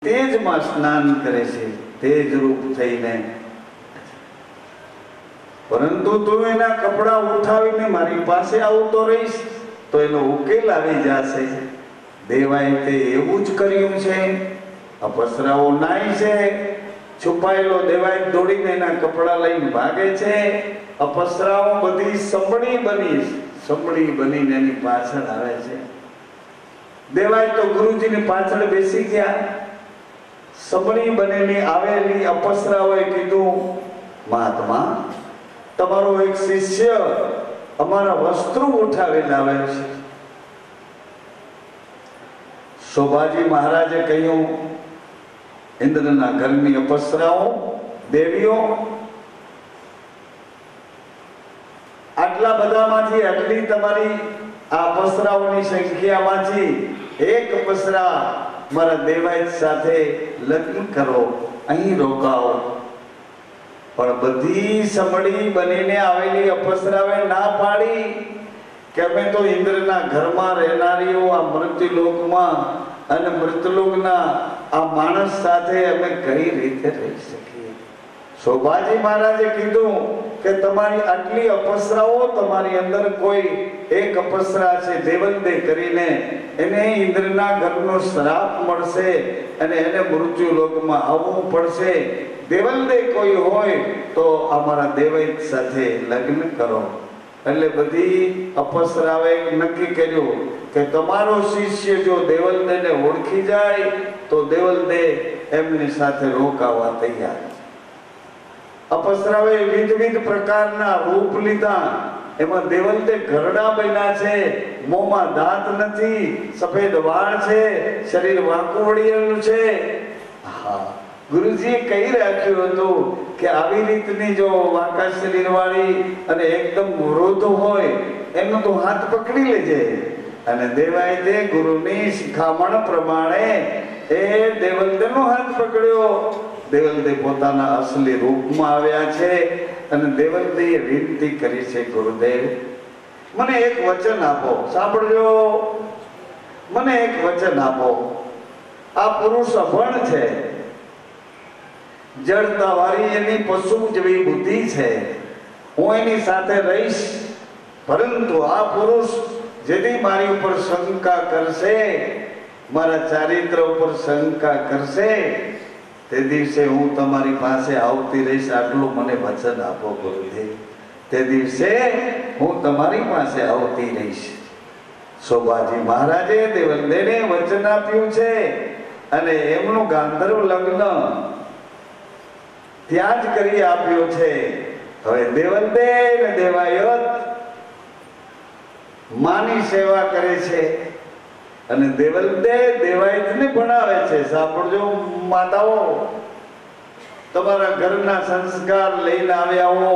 તેજમાં સ્નાન કરે છે, તેજ રૂપ થઈને. પરંતુ તું એના કપડા ઉઠાવીને મારી પાસે આવતો રહીશ તો એનો ઉકેલ આવી જશે. દેવાએ તે એવું જ કર્યું છે. અપસરાઓ નાય છે. છુપાયેલો દેવાય દોડીને એના કપડા લઈને ભાગે છે. અપસરાઓ બધી સંભળી બનીને એની પાછળ આવે છે. દેવાય તો ગુરુજીની પાછળ બેસી ગયા. સંભળી બનેલી આવેલી અપસરાઓએ કીધું, મહાત્મા, તમારો એક શિષ્ય અમારા વસ્ત્રો ઉઠાવી લાવે છે. શોભાજી મહારાજે કહ્યું, ઇન્દ્રના ઘરની અપસરાઓ, દેવીઓ, આટલા બધામાંથી, આટલી તમારી આ અપસરાઓની સંખ્યામાંથી એક અપસરા મારા દેવાય સાથે લગ્ન કરો, અહીં રોકાઓ. પણ બધી સમળી બનીને આવેલી અપસરાએ ના પાડી કે અમે તો ઇન્દ્રના ઘરમાં રહેનારીઓ આ મૃત્યુલોકમાં અને મૃતલોકના આ માણસ સાથે અમે કઈ રીતે રહી શકીએ. શોભાજી મહારાજે કીધું કે તમારી આટલી અપસરાઓ, તમારી અંદર કોઈ એક અપસરા છે દેવલદે કરીને, એને ઇન્દ્રના ઘરનો શ્રાપ મળશે અને એને મૃત્યુલોકમાં આવવું પડશે. દેવલદે કોઈ હોય તો અમારા દેવૈત સાથે લગ્ન કરો. એટલે બધી અપસરાએ નક્કી કર્યું કે તમારો શિષ્ય જો દેવલદેને ઓળખી જાય તો દેવલદે એમની સાથે રોકાવા તૈયાર. અપસરાએ વિવિધ પ્રકારના રૂપ લીધા. એમાં દેવલદે ઘરડા બન્યા છે, મોંમાં દાંત નથી, સફેદ વાળ છે, શરીર વાંકું વળેલું છે. હા, ગુરુજીએ કહી રાખ્યું હતું કે આવી રીતની જો વાંકા શરીર વાળી અને એકદમ વૃદ્ધ હોય એનો તો હાથ પકડી લેજે. અને દેવાય તે ગુરુની શિખામણ પ્રમાણે એ દેવલદેનો હાથ પકડ્યો. દેવલદે પોતાના અસલી રૂપમાં આવ્યા છે અને દેવલદેએ વિનંતી કરી છે, ગુરુદેવ, મને એક વચન આપો. સાંભળજો, મને એક વચન આપો. આ પુરુષ અભણ છે, જડતા વાળી એની પશુ જેવી બુદ્ધિ છે. હું એની સાથે રહીશ, પરંતુ આ પુરુષ જેથી મારી ઉપર શંકા કરશે, મારા ચારિત્ર ઉપર શંકા કરશે, તે દિવસે હું તમારી પાસે આવતી રહીશ. આટલું મને વચન આપો ગુરુદેવ. તે દિવસે હું તમારી પાસે આવતી રહીશ. શોભાજી મહારાજે દેવલદેને વચન આપ્યું છે અને એમનું ગાંધર્વ લગ્ન ત્યાં જ કરી આપ્યો છે. હવે દેવલદે અને દેવાયત માની સેવા કરે છે અને દેવલદે દેવાયતને ભણાવે છે. સાંભળજો માતાઓ, તમારા ઘરના સંસ્કાર લઈને આવ્યા હો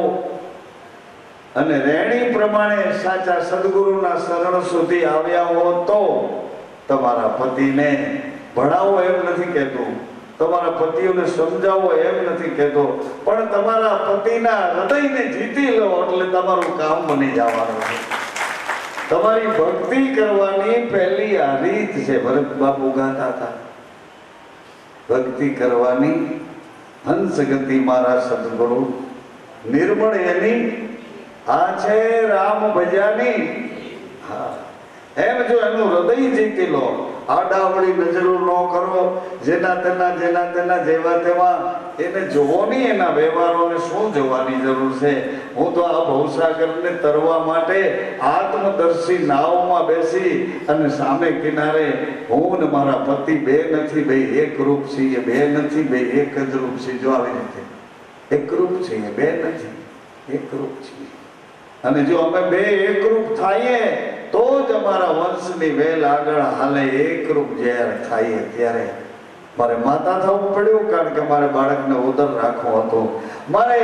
અને રેણી પ્રમાણે સાચા સદગુરુના શરણ સુધી આવ્યા હો તો તમારા પતિને ભણાવો એમ નથી કહેતું, તમારા પતિઓને સમજાવો એમ નથી કહેતો, પણ તમારા પતિના હૃદયને જીતી લો એટલે તમારું કામ બની જવાનું છે. તમારી ભક્તિ કરવાની પહેલી આ રીત છે. ભરત બાપુ ગાતા હતા, ભક્તિ કરવાની હંસ ગતિ મારા સદગુરુ, નિર્મળ એની આ છે રામ ભજાની. હા, એમ જો એનું હૃદય જીતી લો, આડાવડી નજરો ન કરો, જેના તેના જેવા તેવા એને જોવો નહીં. એના વ્યવહારોને શું જોવાની જરૂર છે? હું તો આ ભવસાગરને તરવા માટે આત્મદર્શી નાવમાં બેસી અને સામે કિનારે હું ને મારા પતિ બે નથી, બે એક રૂપ છીએ, બે નથી, બે એક જ રૂપ છે. જો આવી રીતે એક રૂપ છીએ, બે નથી, એક રૂપ છીએ. અને જો અમે બે એક રૂપ થઈએ તો જ અમારા વંશની વેલ આગળ હાલે. એક રૂપ જ્યારે થાય ત્યારે મારે માતા થવું પડ્યું, કારણ કે મારે બાળકને ઉદર રાખવો હતો, મારે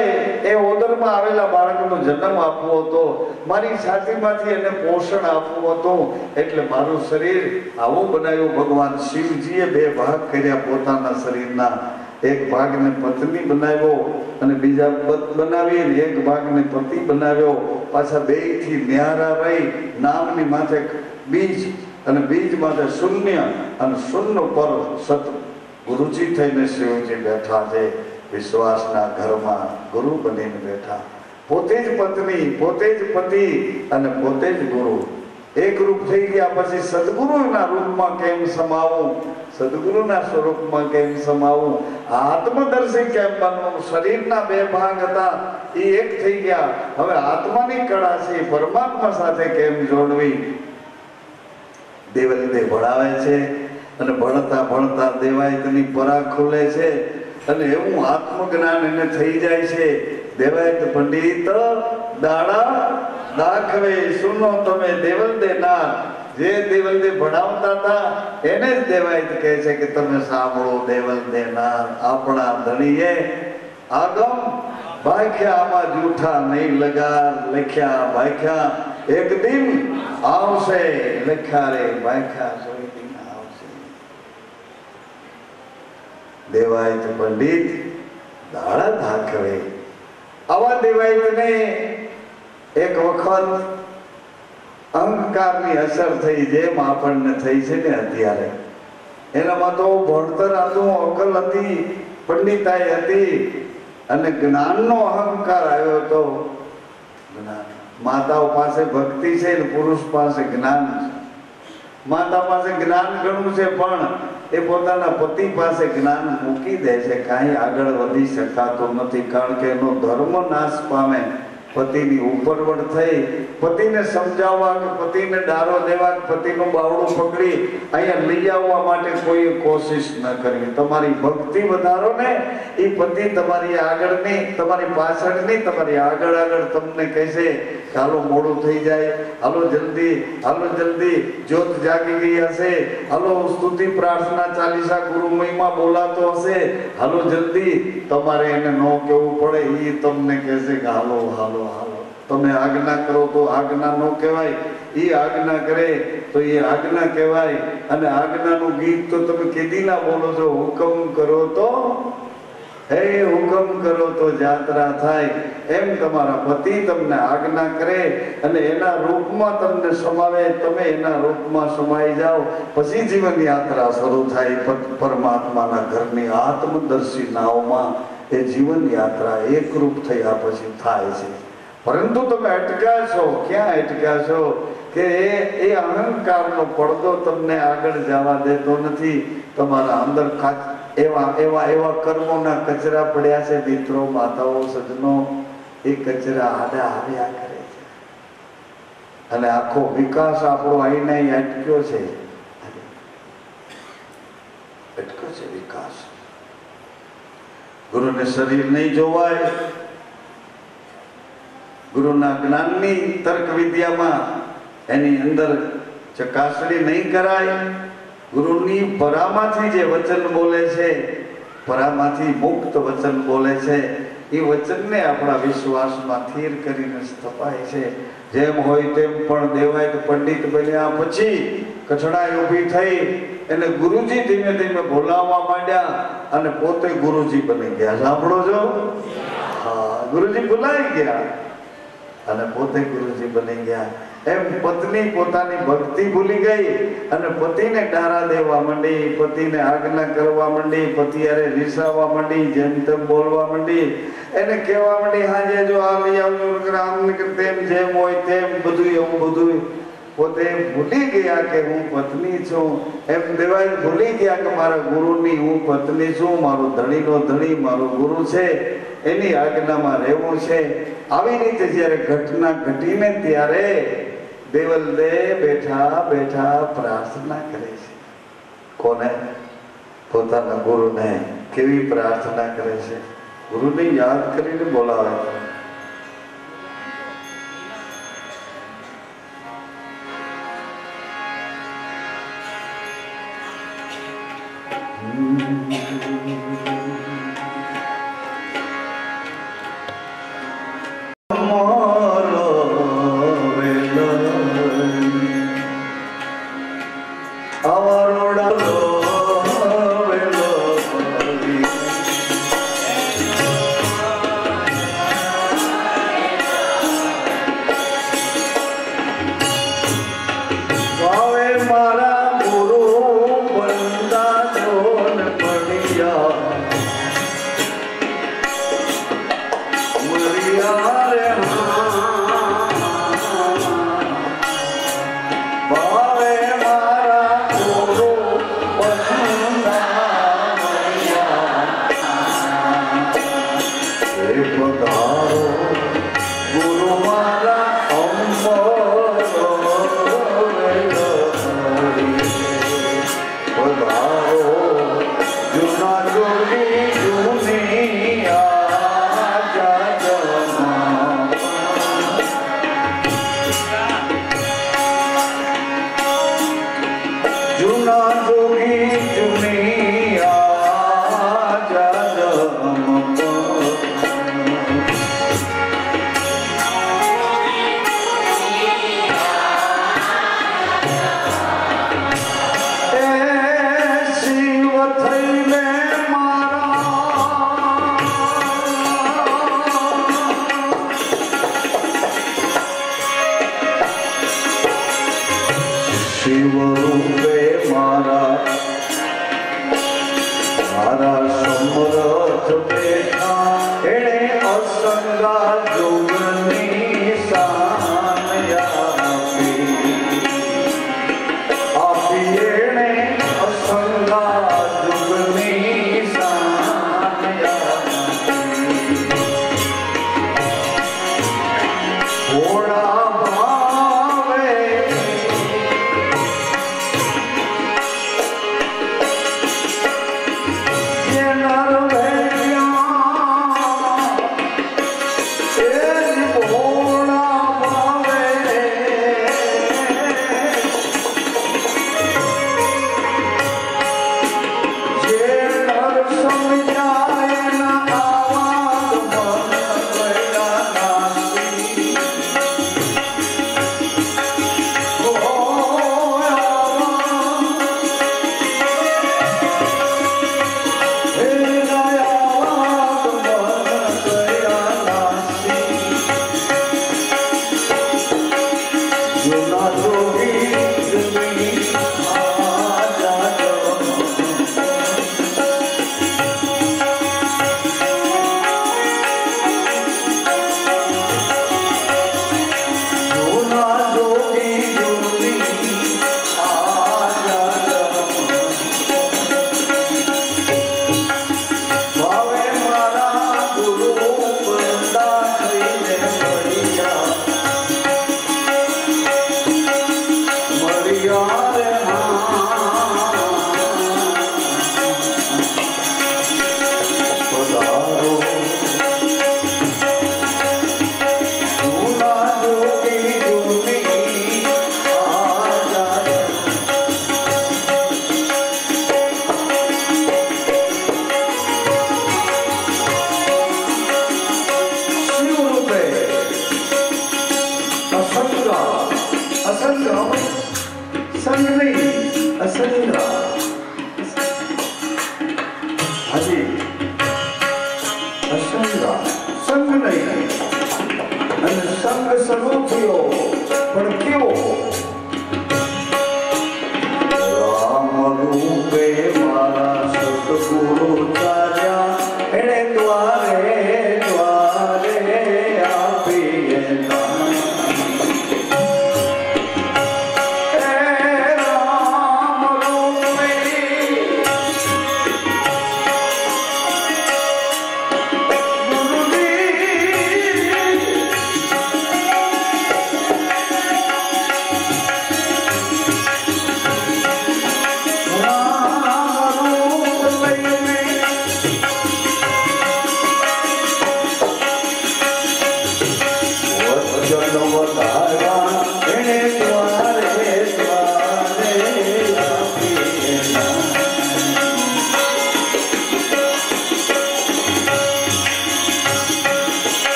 એ ઉદરમાં આવેલા બાળકનો જન્મ આપવો હતો, મારી છાતીમાંથી એને પોષણ આપવું હતું. એટલે મારું શરીર આવું બનાવ્યું. ભગવાન શિવજીએ બે ભાગ કર્યા પોતાના શરીરના. એક ભાગને પત્ની બનાવ્યો અને બીજા બનાવી, એક ભાગને પતિ બનાવ્યો. પાછા બેયથી ન્યારા રહી નામની માથે બીજ અને બીજ માથે શૂન્ય અને શૂન્ય પર સત ગુરુજી થઈને શિવજી બેઠા છે, વિશ્વાસના ઘરમાં ગુરુ બનીને બેઠા, પોતે જ પત્ની, પોતે જ પતિ અને પોતે જ ગુરુ એક રૂપ થઈ ગયા. પછી સદગુરુના રૂપમાં કેમ સમાવું, સદગુરુના સ્વરૂપમાં કેમ સમાવું, આત્મદર્શી કેમ બનવું. શરીરના બે ભાગ હતા એ એક થઈ ગયા, હવે આત્માની કળા છે પરમાત્મા સાથે કેમ જોડવી. દેવલદે ભણાવે છે અને ભણતા ભણતા દેવાયતની પરા ખુલે છે અને એવું આત્મજ્ઞાન એને થઈ જાય છે. દેવાયત પંડિત દાડા દાખવે સુનો તમે દેવલદે ના. જે દેવલદે ભણાવતા હતા એને જ દેવાયત કહે છે કે તમે સાંભળો દેવલદે ના. આપણા ધણીએ આગમ ભાખ્યા આમાં જૂઠા નહીં લગા, લખ્યા ભાખ્યા એક દિન આવશે, લખ્યા રે ભાખ્યા સોઈ દિન આવશે. દેવાયત પંડિત દાડા દાખવે. આવા દેવાયતને એક વખત અહંકારની અસર થઈ, જેમ આપણને થઈ છે ને અત્યારે. એનામાં તો ભણતર હતું, અકલ હતી, પંડિતાઈ હતી અને જ્ઞાનનો અહંકાર આવ્યો હતો. માતાઓ પાસે ભક્તિ છે ને પુરુષ પાસે જ્ઞાન છે. માતા પાસે જ્ઞાન ઘણું છે પણ એ પોતાના પતિ પાસે જ્ઞાન મૂકી દે છે, કાંઈ આગળ વધી શકાતું નથી. કારણ કે એનો ધર્મ નાશ પામે. પતિની ઉપરવડ થઈ પતિને સમજાવવા કે પતિને ડારો દેવા કે પતિનું બાવડું પકડી અહીંયા લઈ આવવા માટે કોઈએ કોશિશ ન કરવી. તમારી ભક્તિ વધારો ને એ પતિ તમારી આગળની, તમારી પાછળની, તમારી આગળ આગળ તમને કહેશે કે હાલો મોડું થઈ જાય, હાલો જલ્દી, હાલો જલ્દી, જ્યોત જાગી ગઈ હશે, હાલો સ્તુતિ પ્રાર્થના ચાલીસા ગુરુ મહિમા બોલાતો હશે, હાલો જલ્દી. તમારે એને ન કહેવું પડે, એ તમને કહેશે કે હાલો હાલો હાલો. તમે આજ્ઞા કરો તો આજ્ઞા ન કહેવાય, એ આજ્ઞા કરે તો એ આજ્ઞા કહેવાય. અને આજ્ઞાનું ગીત તો તમે કેદી ના બોલો છો, હુકમ કરો તો હે હુકમ કરો તો જાત્રા થાય. એમ તમારા પતિ તમને આજ્ઞા કરે અને એના રૂપમાં તમને સમાવે, તમે એના રૂપમાં સમાઈ જાઓ, પછી જીવન યાત્રા શરૂ થાય. પરમાત્માના ઘરની આત્મદર્શી નાવમાં એ જીવન યાત્રા એકરૂપ થયા પછી થાય છે. પરંતુ તમે અટકાશો, ક્યાં અટકાશો કે એ અહંકારનો પડદો તમને આગળ જવા દેતો નથી. તમારા અંદર એવા એવા એવા કર્મોના કચરા પડ્યા છે મિત્રો, માતાઓ, સજ્જનો. એ કચરા આડા આવ્યા કરે છે અને આખો વિકાસ આપણો આઈને અટક્યો છે, અટક્યો છે વિકાસ. ગુરુને શરીર નહીં જોવાય, ગુરુના જ્ઞાનની તર્ક વિદ્યામાં એની અંદર ચકાસણી નહીં કરાય. ગુરુની પરામાંથી જે વચન બોલે છે, પરામાંથી મુક્ત વચન બોલે છે, એ વચનને આપણા વિશ્વાસમાં સ્થિર કરીને સ્થપાય છે. જેમ હોય તેમ પણ દેવાયત પંડિત બન્યા પછી કઠણાઈ ઊભી થઈ, એને ગુરુજી ધીમે ધીમે બોલાવવા માંડ્યા અને પોતે ગુરુજી બની ગયા. સાંભળો છો? હા, ગુરુજી બોલાઈ ગયા અને પોતે ગુરુજી બની ગયા. એમ પત્ની પોતાની ભક્તિ ભૂલી ગઈ અને પતિને ડારા દેવા માંડી, પતિને આજ્ઞા કરવા માંડી, પતિ અરે રીસાવવા માંડી, જેમ તેમ બોલવા માંડી, એને કહેવા માંડી હાજે જો આ લઈ આવજો, આમ તેમ, જેમ હોય તેમ, બધું એવું બધું. પોતે ભૂલી ગયા કે હું પત્ની છું. એમ દેવાય ભૂલી ગયા કે મારા ગુરુની હું પત્ની છું, મારો ધણીનો ધણી મારો ગુરુ છે, એની આજ્ઞામાં રહેવું છે. આવી રીતે જયારે ઘટના ઘટીને ત્યારે દેવલદે બેઠા બેઠા પ્રાર્થના કરે છે. કોને? પોતાના ગુરુને. કેવી પ્રાર્થના કરે છે? ગુરુને યાદ કરીને બોલાવે છે.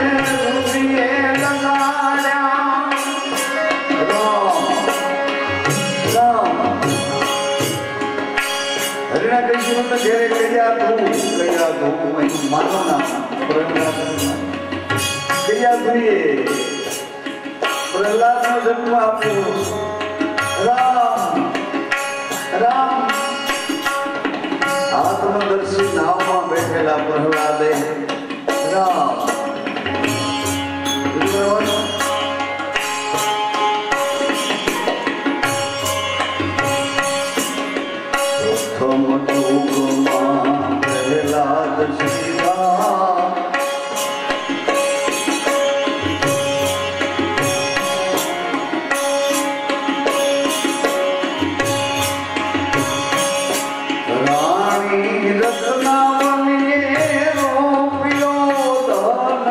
રૂપિયે લગાડ્યા રામ હરિણા કૃષ્ણ તો ઘેરે કયા તું માનો ના કયા જોઈએ પ્રહલાદ નો જન્મ આપ્યો રામ રામ આત્મદર્શી નાવમાં બેઠેલા પ્રહલાદે રામ પ્રહલાદ સીતા રાણી રત્નાવલીએ રોપ્યો ધન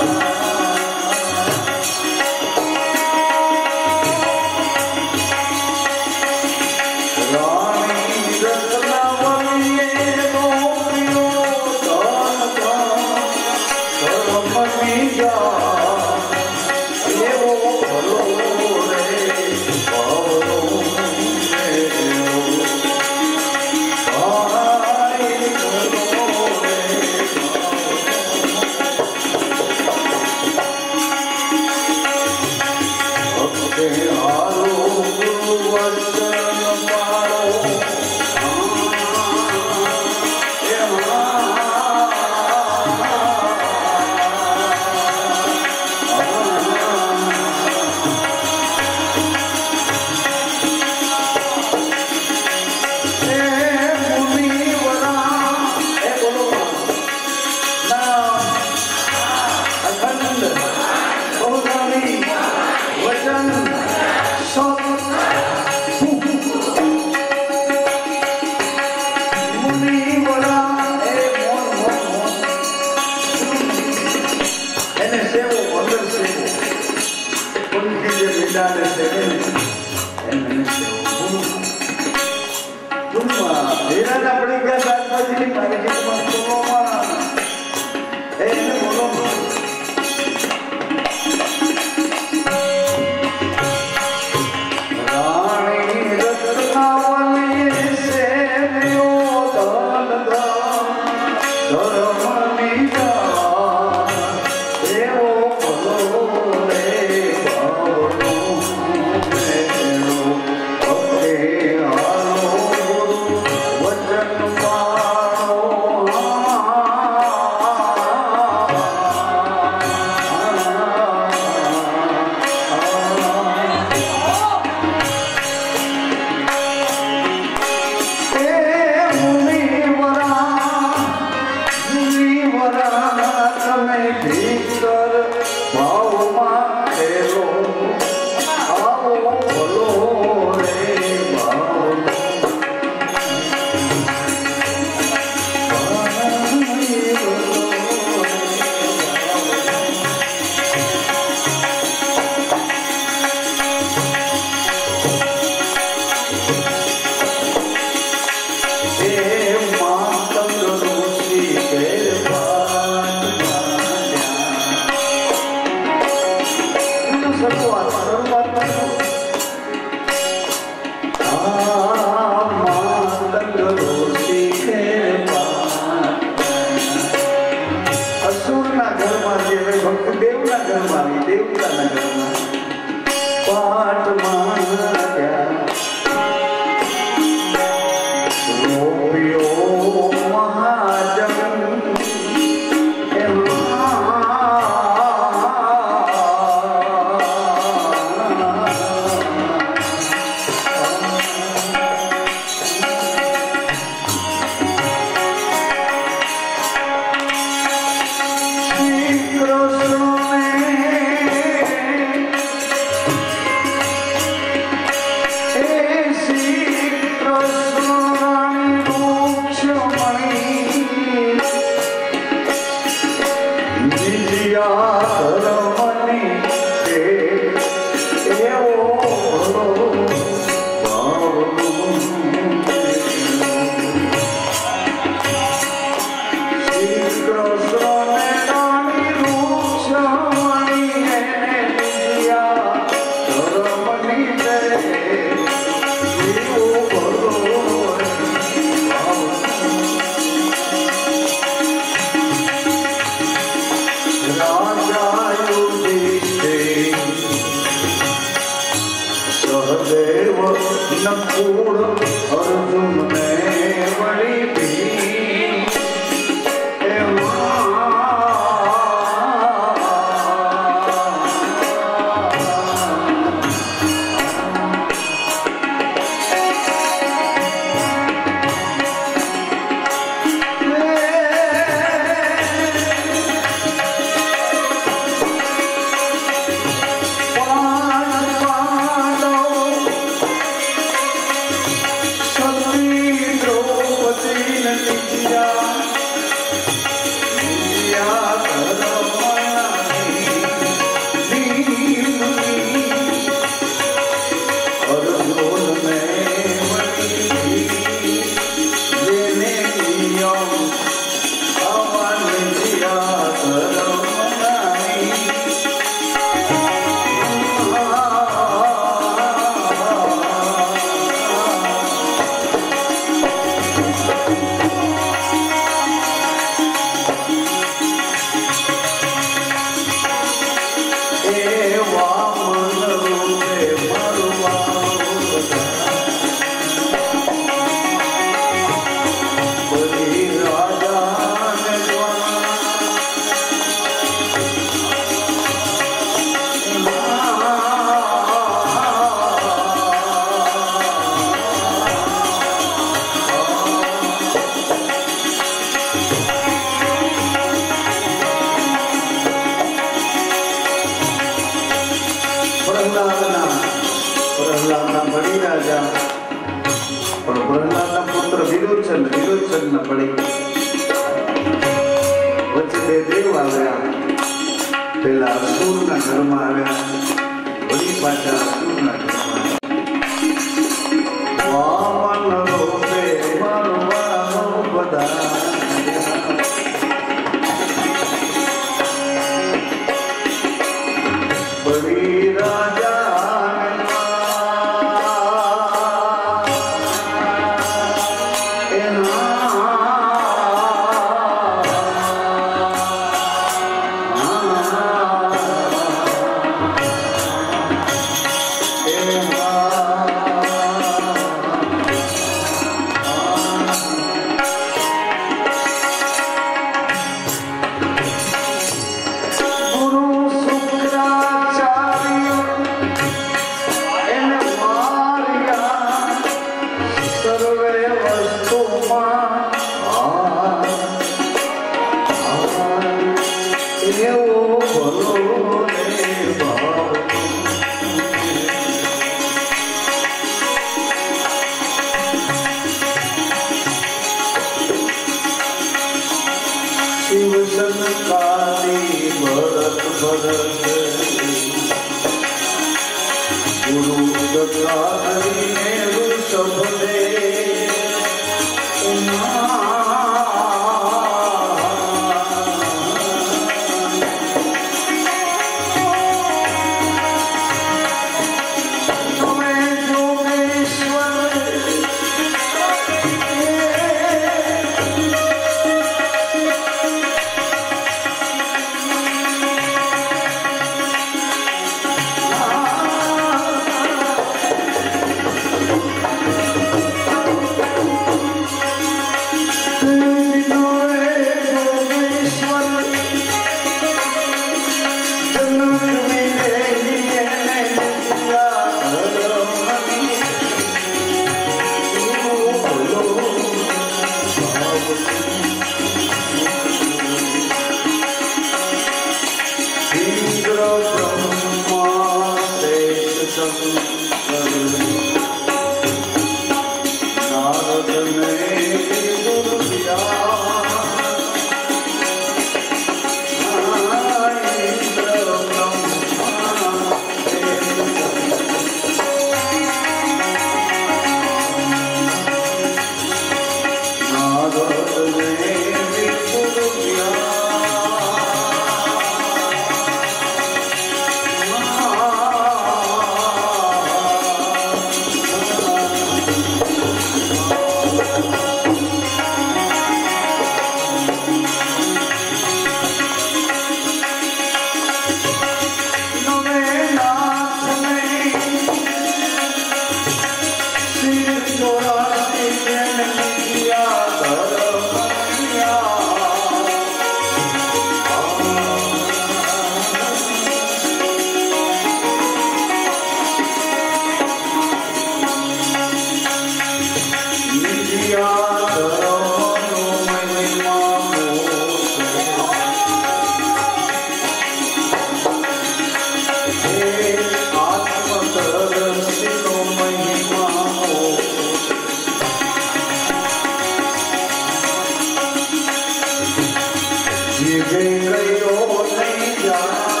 ये कयो नहीं जान